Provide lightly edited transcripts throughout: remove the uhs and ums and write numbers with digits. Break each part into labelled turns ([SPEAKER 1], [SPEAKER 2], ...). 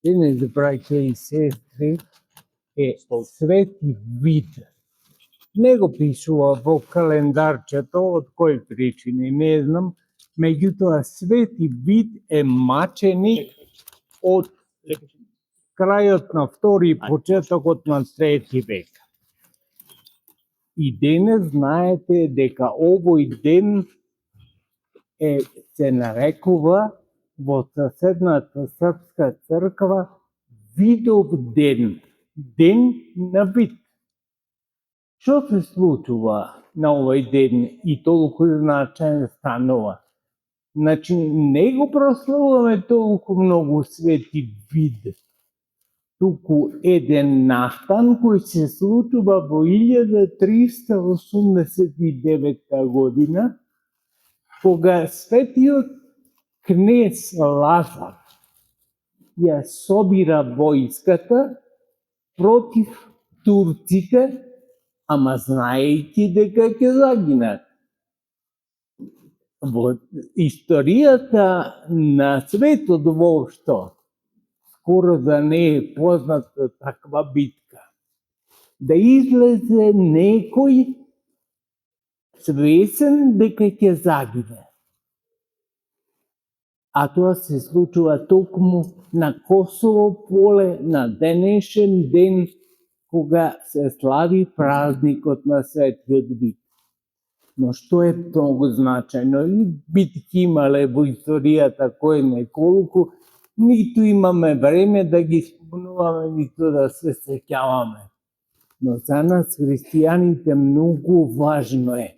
[SPEAKER 1] Денес, браќа и сестри, е Свети Вит. Не го пишува во календарчето, од кој причини, не знам, меѓутоа Свети Вит е маченик од крајот на втори и почетокот на трети век. И денес знаете дека овој ден се нарекува во соседната српска црква Видов ден, ден на Вит. Што се случува на овој ден и толку значаен станува? Значи, не го прославуваме толку многу Свети Вит, туку еден настан кој се случува во 1389 година, кога светиот кнез Лазар ја собира војската против турците, ама знаејќи дека ќе загинат. Во историјата на светот воопшто скоро да не е позната таква битка. Да излезе некој свесен дека ќе загине. А тоа се случува токму на Косово поле на денешен ден, кога се слави празникот на Светиот Вит. Но што е многу значајно, и битки имале во историјата кој неколку, ниту имаме време да ги спомнуваме, ниту да се сеќаваме. Но за нас, христијаните, многу важно е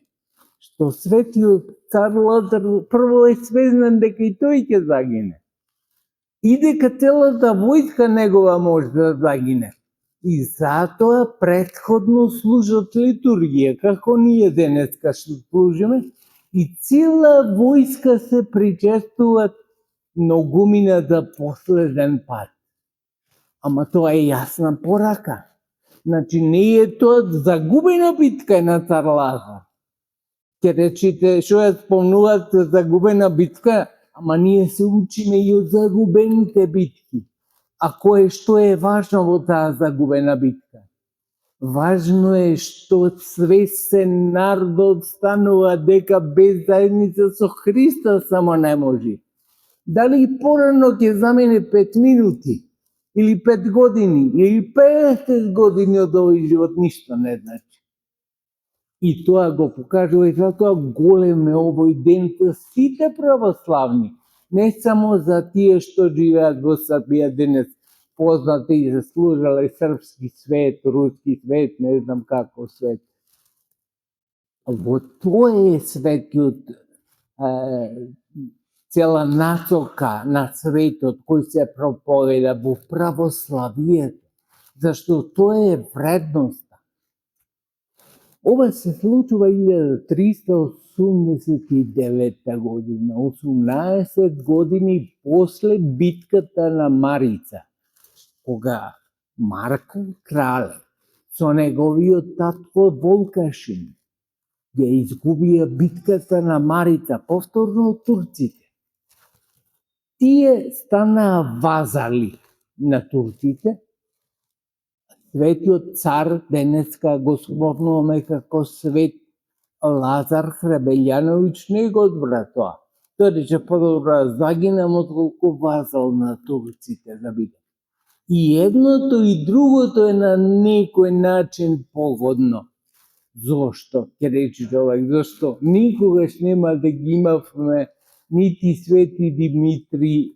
[SPEAKER 1] што светиот цар Лазар прво е свесен дека и тој ќе загине. И дека целата војска негова може да загине. И затоа претходно служат литургија, како ние денеска служиме, и цела војска се причестуваат многумина за последен пат. Ама тоа е јасна порака. Значи, не е тоа загубена битка на цар Лазар. Ке речите, што ја спомнуваат загубена битка, ама ние се учиме и од загубените битки. А што е важно во таа загубена битка? Важно е што свесен народ станува дека без заедница со Христа само не може. Дали порано ќе замине 5 минути, или 5 години, или 50 години од овој живот, ништо не значи. И тоа го покажува, и затоа голем е овој ден за сите православни, не само за тие што живеат во Србија денес, познати и заслужале српски свет, руски свет, не знам како свет. Во тоа е светиот цела насока на светот кој се проповеда во православието, зашто тоа е вредноста. Ова се случува 1389 година, 18 години после битката на Марица, кога Марко Крале со неговиот татко Волкашин ја изгубија битката на Марица, повторно од турците. Тие станаа вазали на турците. Светиот цар денеска го спомнуваме како Свет Лазар Хребелјановиќ, не го одбра тоа. Тој рече, подобро загинам отколку вазал на турците да биде. И едното и другото е на некој начин погодно. Зошто? Ке рече човек, зошто? Никогаш нема да ги имавме нити Свети Димитри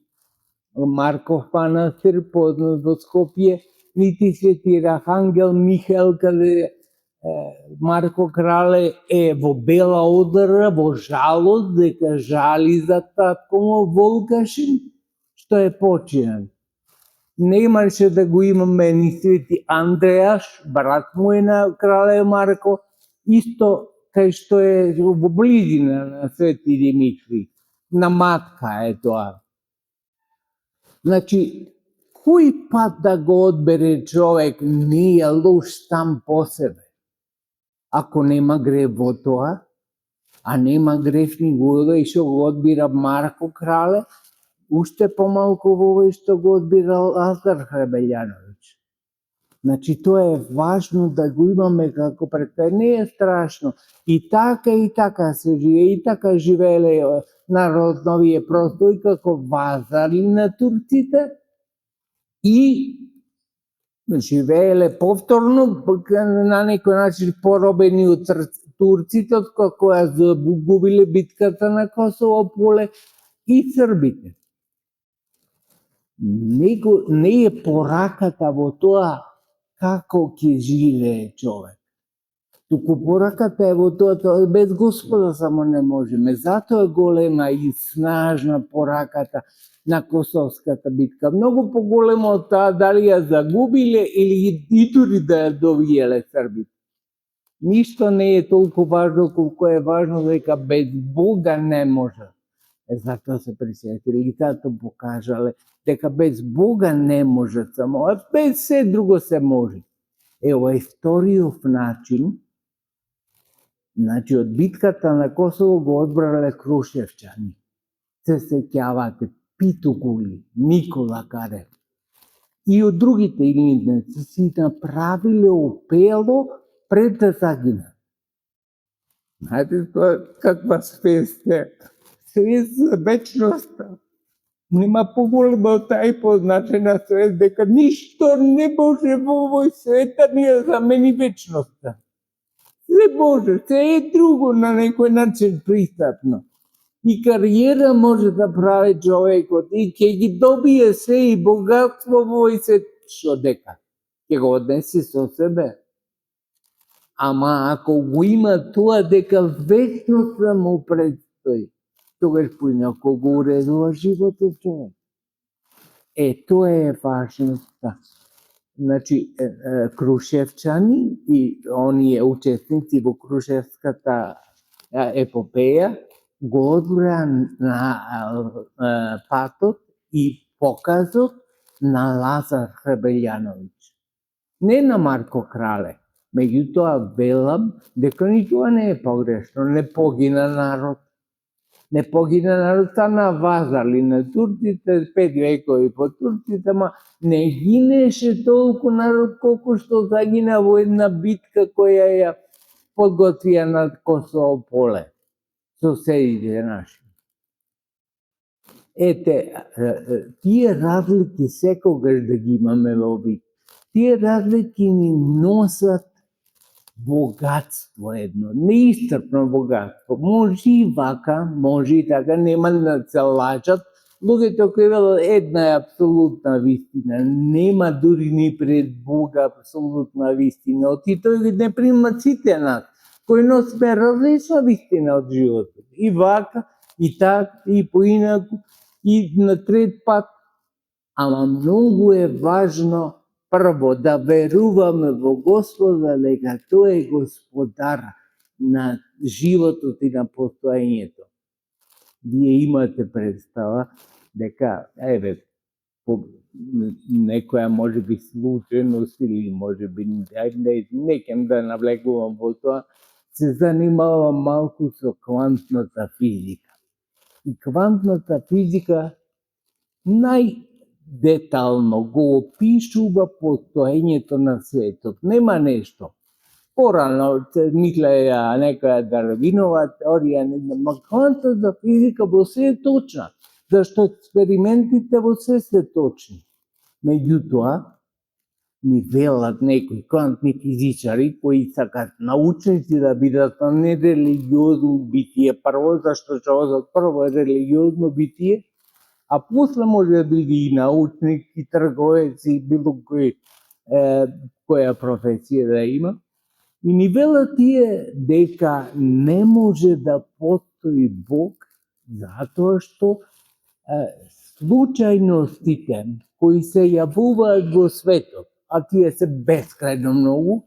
[SPEAKER 1] Марков манастир, познат во Скопје, нити Свети Архангел Михаел, каде Марко Крале е во бела одара, во жалост, дека жали за татко му Волкашин, што е починен. Немаше да го имаме ни Свети Андреаш, брат му е на Крале Марко, исто кај што е во близина на Свети Димитри. На матка е тоа. Значи, кој пат да го одбере човек не е лош сам по себе. Ако нема грев во тоа, а нема грев ни го и што го одбира Марко Крале, уште помалку во овој што го одбира Лазар Хребелјановиќ. Значи, тоа е важно да го имаме како пред, не е страшно. И така се живее, и така живееле народ на овие простори како вазали на турците и живееле повторно на некој начин поробени од турците, од која загубиле битката на Косово поле и србите. Не е пораката во тоа како ќе живее човек. Туку пораката е во тоа, без Господа само не можеме. Затоа е голема и снажна пораката на Косовската битка. Многу поголема од таа дали ја загубиле или и дури да ја довиеле србите. Ништо не е толку важно колку е важно дека без Бога не може. Затоа се присетили и затоа покажале дека без Бога не може само, а без се друго се може. Ова е вториот начин. Значи, од битката на Косово го одбрале крушевчани. Се сеќавате, Питогули, Никола Карев. И од другите игници си направиле опело пред да загинат. Знаете тоа каква свест е? Свест за вечноста. Нема поголема од таа и позначена свест дека ништо не може во овој свет да ни ја замени вечноста. Се може, се е друго на некој начин пристапно. И кариера може да прави човекот и ќе ги добие се и богатство во овој свет, што дека ќе го однеси со себе. Ама ако го има тоа дека вечноста му предстои, тогаш поинако го уредува животот човек. Тоа е важноста. Значи, крушевчани и оние учесници во Крушевската епопеја го одбраа на патот и показот на Лазар Хребелјановиќ. Не на Марко Крале. Меѓутоа велам дека ни тоа не е погрешно. Не погина народ. Не погина народ, стана вазали на турците, 5 векови по турците, ама не гинеше толку народ колку што загина во една битка која ја подготвија на Косово поле. Соседите наши. Тие разлики секогаш да ги имаме во вид. Тие разлики ни носат богатство едно, неисцрпно богатство. Може и вака, може и така, нема да се лажат. Луѓето кои велат една е апсолутна вистина, нема дури ни пред Бога апсолутна вистина. И тој не прима сите нас, кои носиме различна вистина од животот. И вака, и така, и поинаку, и на трет пат. Ама многу е важно прво да веруваме во Господа дека тој е Господар на животот и на постоењето. Вие имате представа дека, некоја може би случајност или може би не ќем да навлегувам во тоа, се занимавам малку со квантната физика. И квантната физика најдетално го опишува постоењето на светот. Нема нешто. Порано мислеја некоја Дарвинова теорија, но квантната физика во се е точна, зашто експериментите во се точни. Меѓутоа, ни велат некои квантни физичари кои сакат научници да бидат, а не религиозно битие прво, зашто човекот прво е религиозно битие, а после може да биде и научник, и трговец, и било која професија да има. И ни велат тие дека не може да постои Бог, затоа што случајностите кои се јавуваат во светот, а тие се бескрајно многу,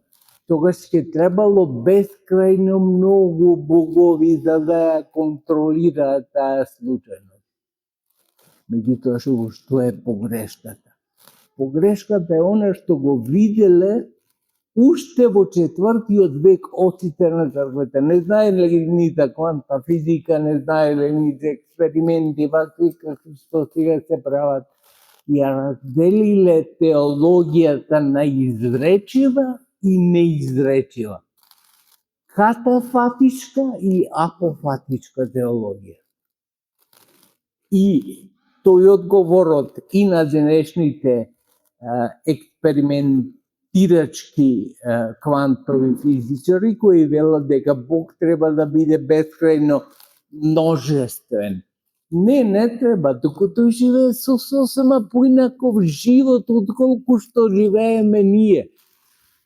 [SPEAKER 1] тогаш ќе требало бескрајно многу богови за да ја контролираат таа случајност. Меѓутоа, што е погрешката? Погрешката е она што го виделе уште во 4-тиот век отците на црквата не знаеле ни за квантна физика, не знаеле ни за експерименти, вакви како што сега се прават, ја разделиле теологијата на изречива и неизречива. Катафатичка и апофатичка теологија. И тој одговорот и на денешните експериментирачки квантови физичари кои велат дека Бог треба да биде бескрајно множествен. Не треба, туку тој живее со сосема поинаков живот отколку што живееме ние.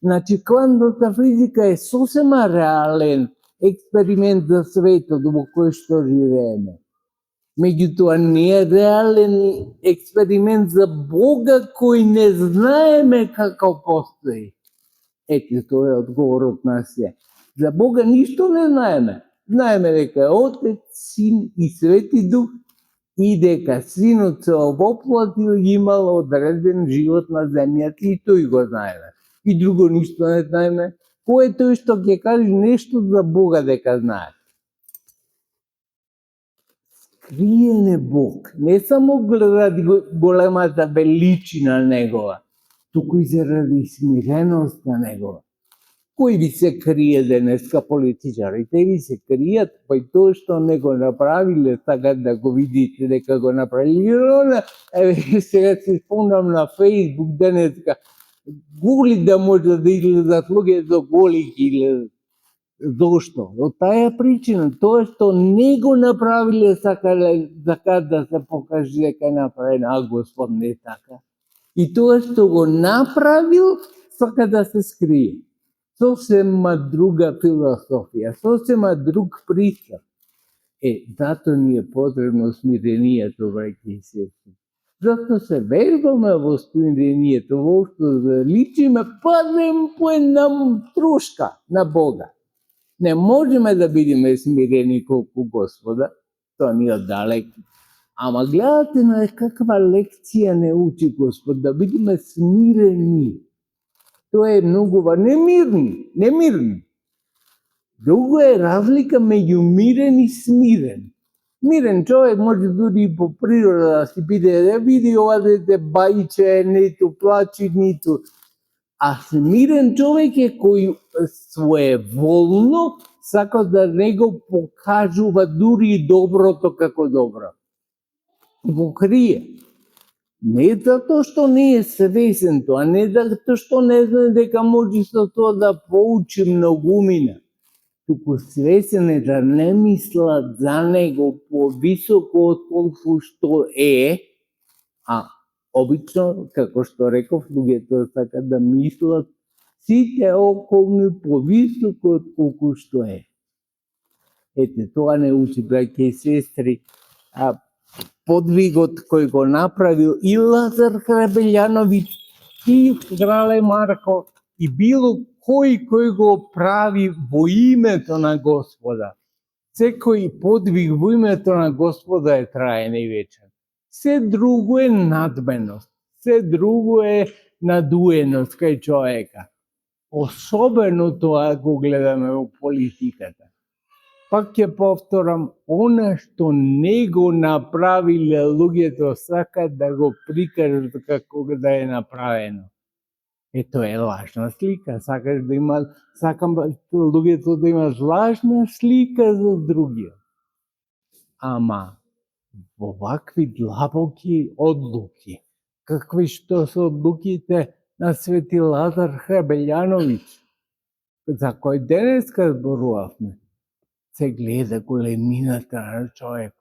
[SPEAKER 1] Значи, квантната физика е сосема реален експеримент за светот во кој што живееме. Меѓутоа, не е реален експеримент за Бога кој не знаеме како постои. Ете, тоа е одговорот на се. За Бога ништо не знаеме. Знаеме дека е Отец, Син и Свети Дух и дека Синот се овоплатил и имал одреден живот на земјата и тој го знаеме. И друго ништо не знаеме. Кој е тој што ќе каже нешто за Бога дека знае? Скриен е Бог, не само заради големата величина негова, туку и заради смиреноста негова. Кој ви се крие денеска? Политичарите ви се кријат, па и тоа што не го направиле, сакат да го видите дека го направиле. Еве, сега се спомнам на Фейсбук денеска, голи да може да излезат луѓе со голи киле. Зошто? Од таа причина, тоа што не го направиле, сакат да се покаже дека е направено, а Господ не така. И тоа што го направил, сака да се скрие. Сосема друга философија, сосема друг пристап. Зато ни е потребно смирението, браќи и сестри. Зато се вербаме во смирението, во што да личиме паднем по една трошка на Бога. Не можеме да бидеме смирени колку Господа, тоа ни е далеко. Ама гледате на каква лекција не учи Господ, да бидеме смирени. Тоа е многу немирни. Друго е разлика меѓу мирен и смирен. Мирен човек може дури и по природа да си биде, да види ова дете бајче, ниту плачи, ниту. А смирен човек е кој своеволно сака да не го покажува дури и доброто како добро. Го крие. Не затоа што не е свесен тоа, не затоа што не знае дека може со тоа да поучи многумина, туку свесен е да не мислат за него повисоко од колку што е, а обично, како што реков, луѓето сакат да мислат сите околни повисоко од колку што е. Ете, тоа не учи, браќи и сестри, подвигот кој го направил и Лазар Храбелјановиќ, и Крале Марко, и било кој го прави во името на Господа. Секој подвиг во името на Господа е траен и вечен. Се друго е надменост, се друго е надуеност кај човека. Особено тоа го гледаме во политиката. Пак ќе повторам, она што не го направиле луѓето сакат да го прикажат како да е направено. Тоа е лажна слика, сакам луѓето да имат лажна слика за другиот. Ама во вакви длабоки одлуки, какви што се одлуките на Свети Лазар Храбелјановиќ, за кој денеска зборувавме, се гледа големината на човекот.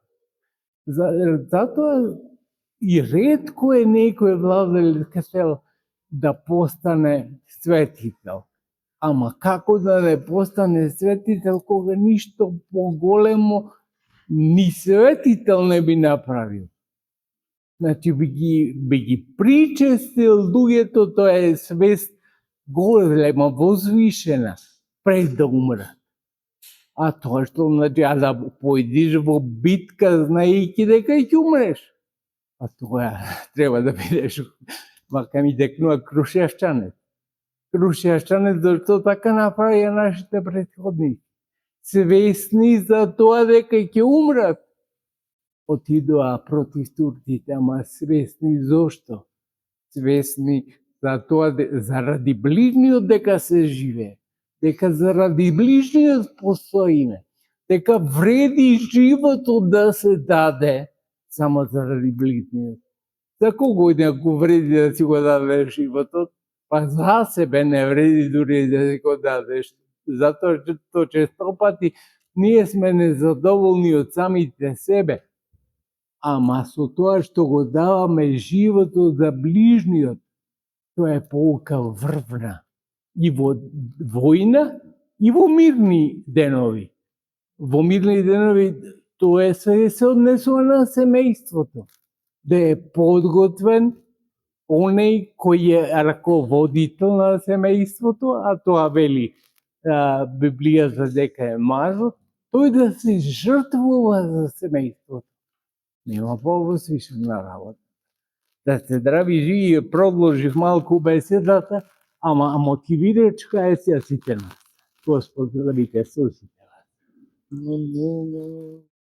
[SPEAKER 1] Затоа и ретко е некој владетел да постане светител. Ама како да не постане светител кога ништо поголемо ни светител не би направил? Значи би ги причестил луѓето, тоа е свест голема, возвишена, пред да умрат. А тоа што значи, да појдиш во битка знаејќи дека ќе умреш. А тоа треба да бидеш, вака ми декнува крушевчанец. христијанин, зашто така направија нашите претходници. Свесни за тоа дека ќе умрат, отидоа против турците, ама свесни зошто? Свесни за тоа, заради ближниот дека се живее, дека заради ближниот постоиме, дека вреди животот да се даде само заради ближниот. За кого ако вреди да си го дадеш животот? Па за себе не вреди дури да си го дадеш. Затоа што често пати ние сме незадоволни од самите себе. Ама со тоа што го даваме животот за ближниот, тоа е полка врвна. И во војна, и во мирни денови. Во мирни денови тоа се однесува на семејството. Да е подготвен онеј кој е раководител на семејството, а тоа вели Библијата дека е мажот, тој да се жртвува за семејството. Нема повосвишена работа. Да се здрави живи, продолжив малку беседата, ама мотивирачка е сите нас. Господ да ви те сусите.